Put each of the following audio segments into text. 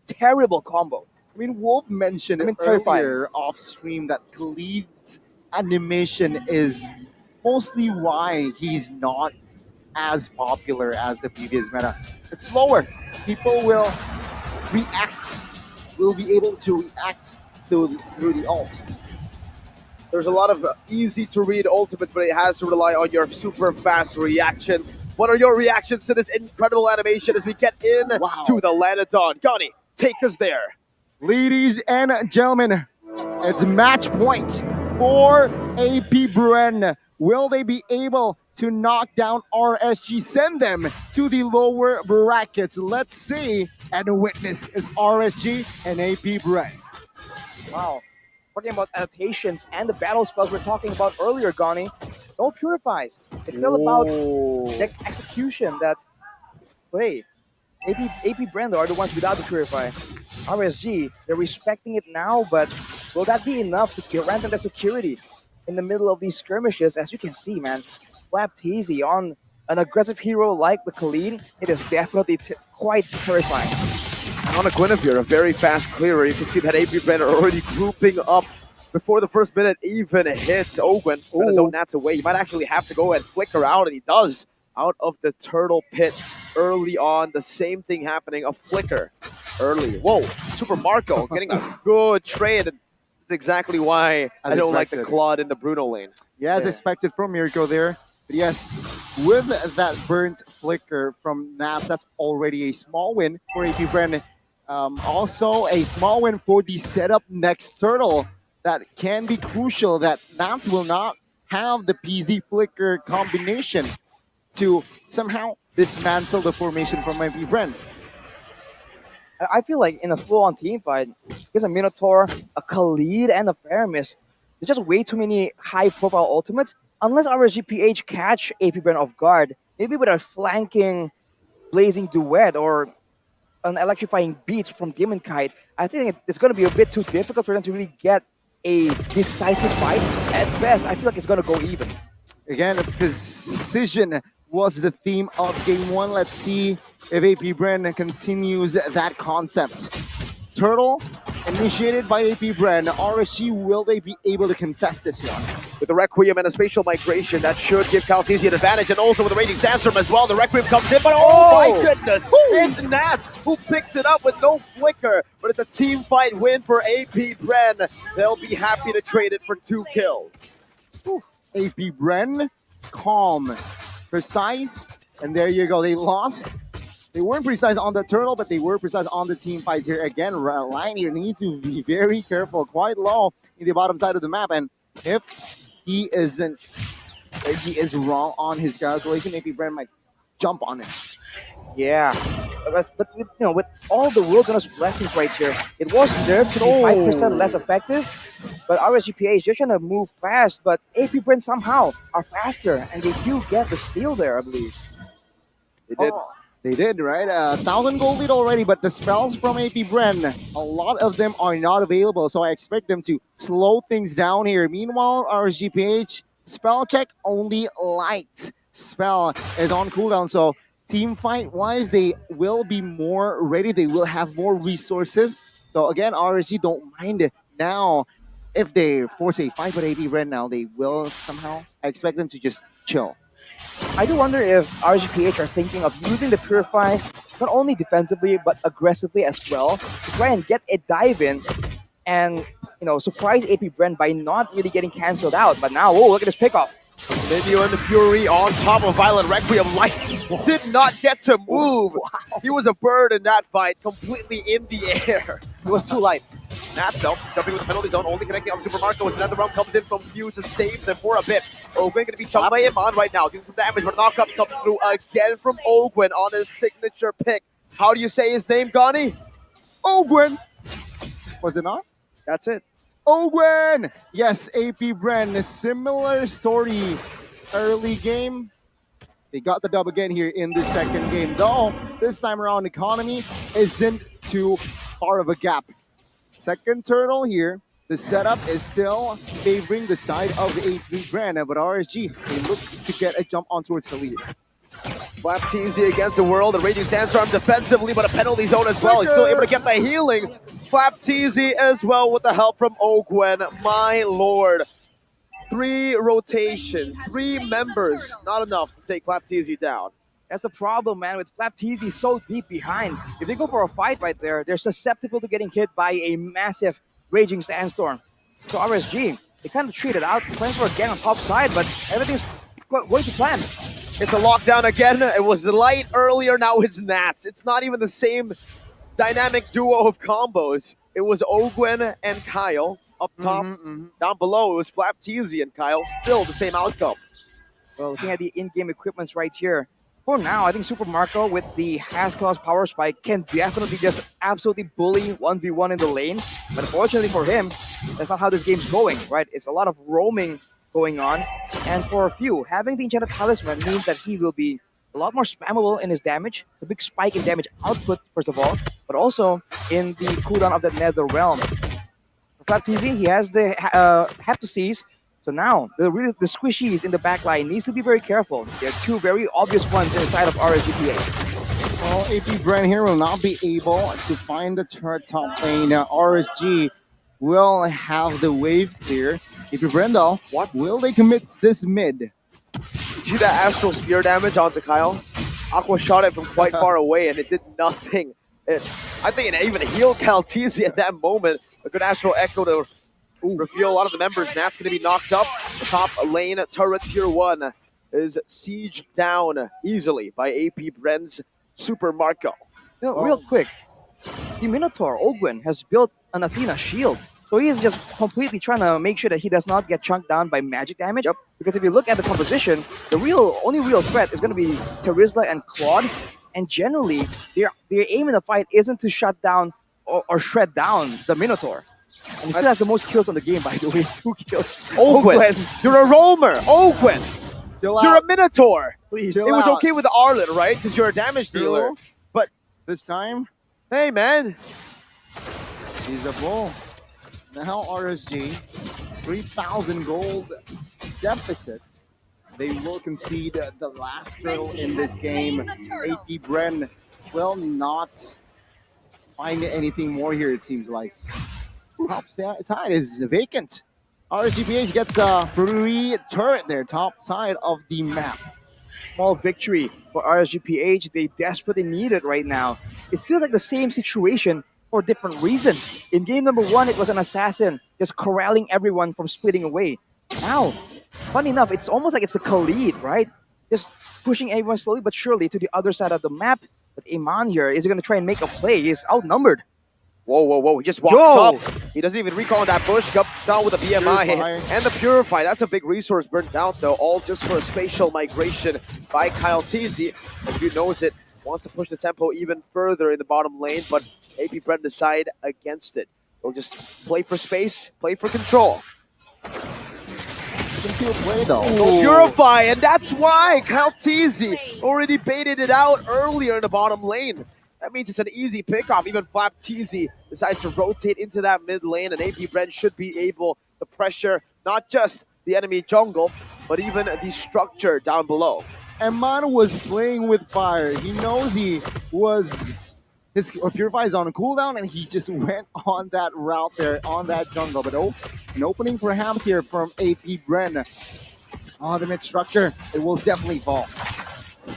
terrible combo. I mean, Wolf mentioned terrifying. earlier off stream that Khalid's animation is mostly why he's not as popular as the previous meta. It's slower. People will react, will be able to react through the ult. There's a lot of easy to read ultimates, but it has to rely on your super fast reactions. What are your reactions to this incredible animation as we get in to the land of dawn? Gunny, take us there. Ladies and gentlemen, it's match point for AP BREN. Will they be able to knock down RSG, send them to the lower brackets? Let's see and witness. It's RSG and AP BREN. Wow. Talking about adaptations and the battle spells we are talking about earlier, Gani. No purifies. It's all about the execution that play. AP BREN are the ones without the purify. RSG, they're respecting it now, but will that be enough to grant them the security in the middle of these skirmishes? As you can see, man, Flapteasy on an aggressive hero like the Khalid, it is definitely quite terrifying. And on a Guinevere, a very fast clearer. You can see that AP BREN are already grouping up before the first minute even hits Ogwen. Got his own Nats away. He might actually have to go and flicker out, and he does. Out of the turtle pit early on. The same thing happening, a flicker early. Whoa, Super Marco getting a good trade. That's exactly why I don't like the Claude in the Bruno lane. Yeah, as expected from Mirko there. But yes, with that burnt flicker from Naps, that's already a small win for AP BREN. Also, a small win for the setup next turtle. That can be crucial, that Naps will not have the PZ flicker combination to somehow dismantle the formation from AP BREN. I feel like in a full-on team fight, there's a Minotaur, a Khalid, and a Faramis. There's just way too many high-profile ultimates. Unless RSGPH catch AP BREN off guard, maybe with a flanking blazing duet or an electrifying beats from Demon Kite, I think it's going to be a bit too difficult for them to really get a decisive fight. At best, I feel like it's going to go even. Again, precision was the theme of game one. Let's see if AP BREN continues that concept. Turtle initiated by AP BREN. RSG, will they be able to contest this one? With the Requiem and a spatial migration, that should give Kaltesi an advantage, and also with the Raging Sandstorm as well. The Requiem comes in, but oh my goodness! It's Nats who picks it up with no flicker, but it's a team fight win for AP BREN. They'll be happy to trade it for 2 kills. AP BREN, calm, precise, and there you go. They lost. They weren't precise on the turtle, but they were precise on the team fights here. Again, Line here needs to be very careful, quite low in the bottom side of the map, and if he is wrong on his calculation, AP BREN might jump on it. Yeah, but with all the Wilderness Blessings right here, it was nerfed to be 5% less effective. But RSGPH, they're trying to move fast, but AP BREN somehow are faster, and they do get the steal there, I believe. They did. They did, right? 1,000 gold lead already, but the spells from AP BREN, a lot of them are not available, so I expect them to slow things down here. Meanwhile, RSGPH, spell check only light. Spell is on cooldown, so team fight-wise, they will be more ready. They will have more resources. So again, RSG don't mind it now. If they force a fight with AP BREN now, they will somehow. I expect them to just chill. I do wonder if RSGPH are thinking of using the Purify not only defensively but aggressively as well to try and get a dive in and surprise AP BREN by not really getting cancelled out. But now, look at this pickoff. Minio and the Fury on top of Violent Requiem. Light did not get to move. Wow. He was a bird in that fight, completely in the air. He was too light. Nats though, jumping with the penalty zone, only connecting on Super Marco as another round comes in from Few to save them for a bit. Ogwen going to be chunked by him on right now, doing some damage, but knockup comes through again from Ogwen on his signature pick. How do you say his name, Gani? Ogwen! Was it not? That's it. Ogwen! Yes, AP BREN, a similar story. Early game, they got the dub again here in the second game. Though, this time around, economy isn't too far of a gap. Second turtle here. The setup is still favoring the side of AP BREN, but RSG, they look to get a jump on towards Khalid. Flap TZ against the world. The Raging Sandstorm defensively, but a penalty zone as well. He's still able to get the healing. Flap TZ as well with the help from Ogwen. My lord. 3 rotations, 3 members. Not enough to take Flap TZ down. That's the problem, man. With Flap TZ so deep behind, if they go for a fight right there, they're susceptible to getting hit by a massive Raging Sandstorm. So RSG, they kind of treat it out, playing for a gang on top side, but everything's going to plan. It's a lockdown again. It was light earlier, now it's Nats. It's not even the same dynamic duo of combos. It was Ogwen and Kyle up top. Down below, it was Flap TZ and Kyle. Still the same outcome. Well, looking at the in-game equipments right here, for now, I think Super Marco with the Has-Claws Power Spike can definitely just absolutely bully 1v1 in the lane. But unfortunately for him, that's not how this game's going, right? It's a lot of roaming going on. And for a few, having the Enchanted Talisman means that he will be a lot more spammable in his damage. It's a big spike in damage output, first of all, but also in the cooldown of the Nether Realm. For Flap TZ, he has the Heptaseas. So now, the squishies in the back line needs to be very careful. There are 2 very obvious ones in the side of RSGPA. Well, AP BREN here will not be able to find the turret top lane. RSG will have the wave clear. AP BREN though, what will they commit this mid? See that Astral Spear damage onto Kyle? Aqua shot it from quite far away and it did nothing. I think it even healed Kyle TZ at that moment. A good Astral Echo to reveal a lot of the members. Nat's going to be knocked up. The top lane turret tier 1 is sieged down easily by AP BREN's Super Marco. You know, real quick, the Minotaur, Ogwen, has built an Athena shield. So he is just completely trying to make sure that he does not get chunked down by magic damage. Yep. Because if you look at the composition, the only real threat is going to be Terizla and Claude. And generally, their aim in the fight isn't to shut down or shred down the Minotaur. And he still has the most kills on the game, by the way. 2 kills. Ogwen, you're a roamer. Ogwen, you're a Minotaur. Please. It was okay with Arlen, right? Because you're a damage dealer. But This time, hey, man. he's a bull. Now RSG, 3,000 gold deficit. They will concede the last turtle in this game. AP BREN will not find anything more here, it seems like. Top side is vacant. RSGPH gets a free turret there, top side of the map. Small victory for RSGPH. They desperately need it right now. It feels like the same situation for different reasons. In game number 1, it was an assassin just corralling everyone from splitting away. Now, funny enough, it's almost like it's the Khalid, right? Just pushing everyone slowly but surely to the other side of the map. But Iman here is going to try and make a play. He's outnumbered. Whoa, whoa, whoa. He just walks up. He doesn't even recall in that bush. Comes down with the BMI Purify. and the Purify. That's a big resource burnt out, though. All just for a spatial migration by Kyle TZ. As you knows it, wants to push the tempo even further in the bottom lane, but AP BREN decide against it. They'll just play for space, play for control. Concealed play though. They'll Purify, and that's why Kyle TZ already baited it out earlier in the bottom lane. That means it's an easy pickoff. Even Flap TZ decides to rotate into that mid lane, and AP BREN should be able to pressure not just the enemy jungle, but even the structure down below. Eman was playing with fire. He knows his Purify is on cooldown, and he just went on that route there, on that jungle. But an opening perhaps here from AP BREN. The mid structure, it will definitely fall.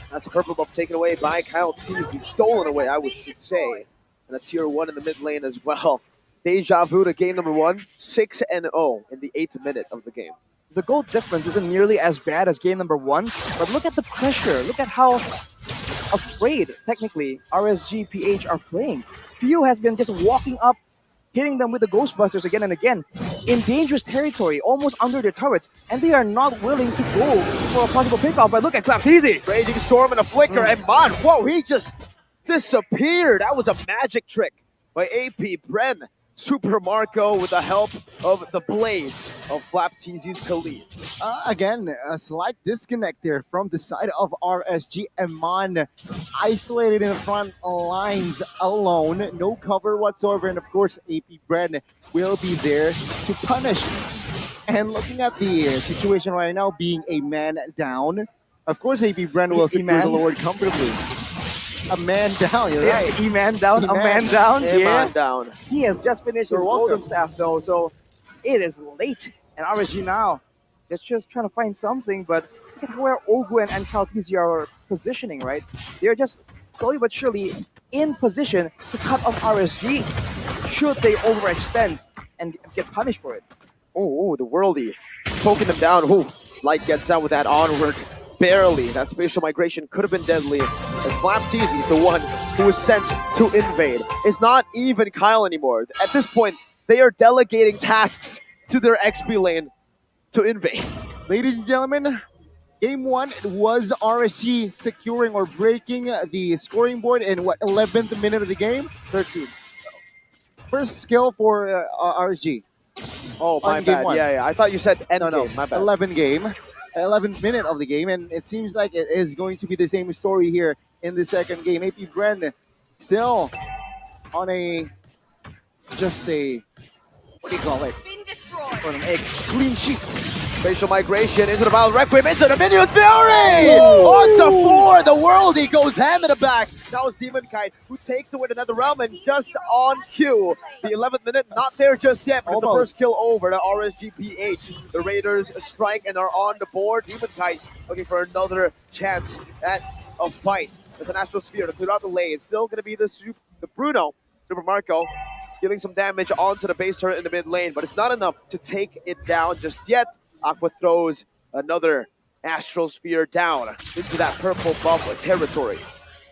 That's a purple buff taken away by Kyle TZ. He's stolen away, I would say. And a tier 1 in the mid lane as well. Deja vu to game number 1, 6-0 in the 8th minute of the game. The gold difference isn't nearly as bad as game number 1, but look at the pressure. Look at how afraid, technically, RSGPH are playing. Few has been just walking up, hitting them with the Ghostbusters again and again, in dangerous territory, almost under their turrets, and they are not willing to go for a possible pickoff. But look at Flap TZ. Raging Storm and a Flicker, and man, whoa, he just disappeared. That was a magic trick by AP BREN. Super Marco with the help of the blades of Flap TZ's Khalid. Again, a slight disconnect there from the side of RSG. Eman isolated in the front lines alone, no cover whatsoever, and of course AP BREN will be there to punish. And looking at the situation right now, being a man down, Of course, AP Bren will secure the E-Man. Lord comfortably. A man down, you're right. E-Man down, a E-Man. man down. Hey, Yeah. man, down. He has just finished his You're golden welcome. staff though, so it is late. And RSG now, they're just trying to find something, but look at where Ogwen and Kaltizia are positioning, right? They're just slowly but surely in position to cut off RSG should they overextend and get punished for it. Oh, the worldie. Poking them down. Ooh, Light gets out with that onward. Barely. That spatial migration could have been deadly. As Flapteasy is the one who was sent to invade. It's not even Kyle anymore. At this point, they are delegating tasks to their XP lane to invade. Ladies and gentlemen, game one, it was RSG securing or breaking the scoring board in what, 11th minute of the game? 13. First skill for RSG. Oh, my On game bad. one. Yeah. I thought you said end No, game. My bad. 11 game. 11th minute of the game, and it seems like it is going to be the same story here in the second game. AP Bren still on a just a what do you call it? Been destroyed. On a clean sheet. Spatial migration into the Battle Requiem, into the Minion Fury! Ooh. On to 4, the worldie goes hand in the back. Now it's Demon Kite who takes away another realm and just on cue. The 11th minute, not there just yet, but it's the Almost. first kill over to RSGPH. The Raiders strike and are on the board. Demon Kite looking for another chance at a fight. There's an Astral Sphere to clear out the lane. It's still going to be the Bruno, Super Marco, dealing some damage onto the base turret in the mid lane, but it's not enough to take it down just yet. Aqua throws another Astral Sphere down into that purple buff territory.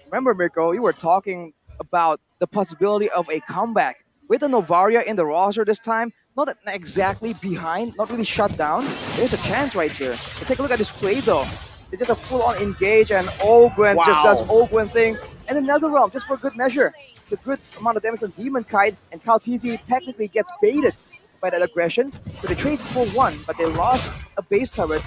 Remember, Mirko, you were talking about the possibility of a comeback with the Novaria in the roster this time. Not exactly behind, not really shut down. There's a chance right here. Let's take a look at this play though. It's just a full-on engage, and Ogwen just does Ogwen things. And another realm, just for good measure. The good amount of damage from Demon Kite, and Kaltizi technically gets baited by that aggression. So they trade for one, but they lost a base turret.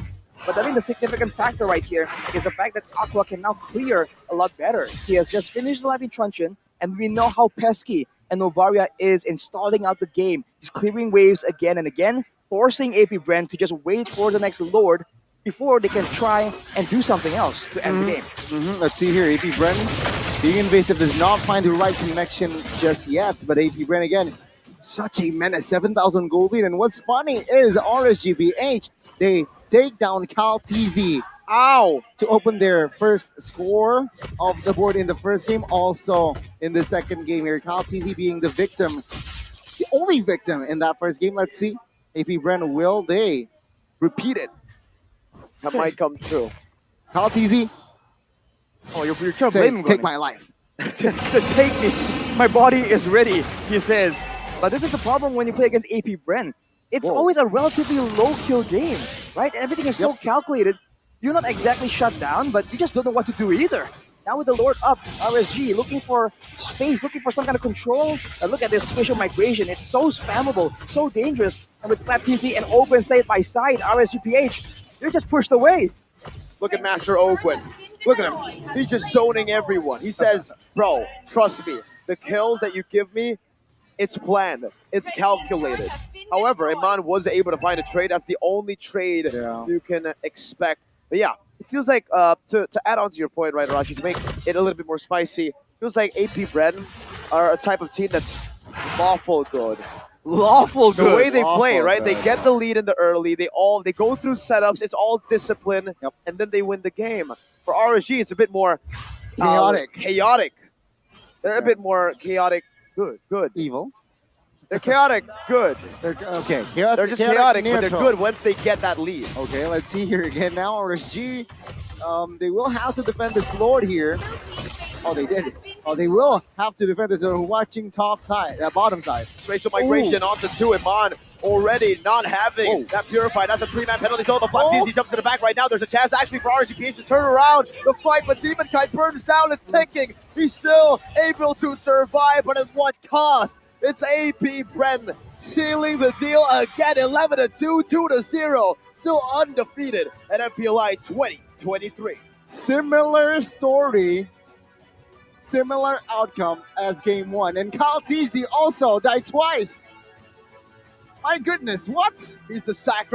But I think the significant factor right here is the fact that Aqua can now clear a lot better. He has just finished the Lightning Truncheon, and we know how pesky and Novaria is in stalling out the game. He's clearing waves again and again, forcing AP Bren to just wait for the next Lord before they can try and do something else to end the game. Let's see here, AP Bren being invasive does not find the right connection just yet, but AP Bren again, such a menace, 7,000 gold lead. And what's funny is RSGBH, they take down Kaltizi to open their first score of the board in the first game. Also in the second game here, Kaltizi being the victim, the only victim in that first game. Let's see, AP Bren, will they repeat it? That might come true. Kaltizi, Oh, you're trying to blame him, take Goni. my life. to take me. My body is ready, he says. But this is the problem when you play against AP Bren. It's always a relatively low kill game, right? Everything is so calculated. You're not exactly shut down, but you just don't know what to do either. Now with the Lord up, RSG looking for space, looking for some kind of control. Look at this spatial migration. It's so spammable, so dangerous. And with Flat PC and Open side by side, RSGPH, you're just pushed away. Look at Master Ogwen. Look at him. He's just zoning everyone. He says, bro, trust me. The kills that you give me, it's planned. It's calculated. However, Iman was able to find a trade. That's the only trade you can expect. But yeah, it feels like, to add on to your point, right, Arashi, to make it a little bit more spicy, it feels like AP Bren are a type of team that's lawful good. Lawful The good. way they play, Lawful right? good. They get the lead in the early. They go through setups. It's all discipline, and then they win the game. For RSG, it's a bit more chaotic. They're a bit more chaotic. Good. Evil. They're chaotic. Good. They're okay. They're just chaotic, but they're neutral. good once they get that lead. Okay, let's see here again now. RSG, they will have to defend this Lord here. Oh, they did. Oh, they will have to defend this. Watching top side, bottom side. Spatial migration onto 2. Iman already not having that purified. That's a 3-man penalty. So the Flap he jumps to the back right now. There's a chance actually for RSGPH to turn around the fight, but Demon Kite burns down. It's ticking. He's still able to survive, but at what cost? It's AP Bren sealing the deal again. 11-2, 2-0. Still undefeated at MPLI 2023. Similar story, similar outcome as game one. And Kaltizi also died twice. My goodness, what? He's the sacrifice.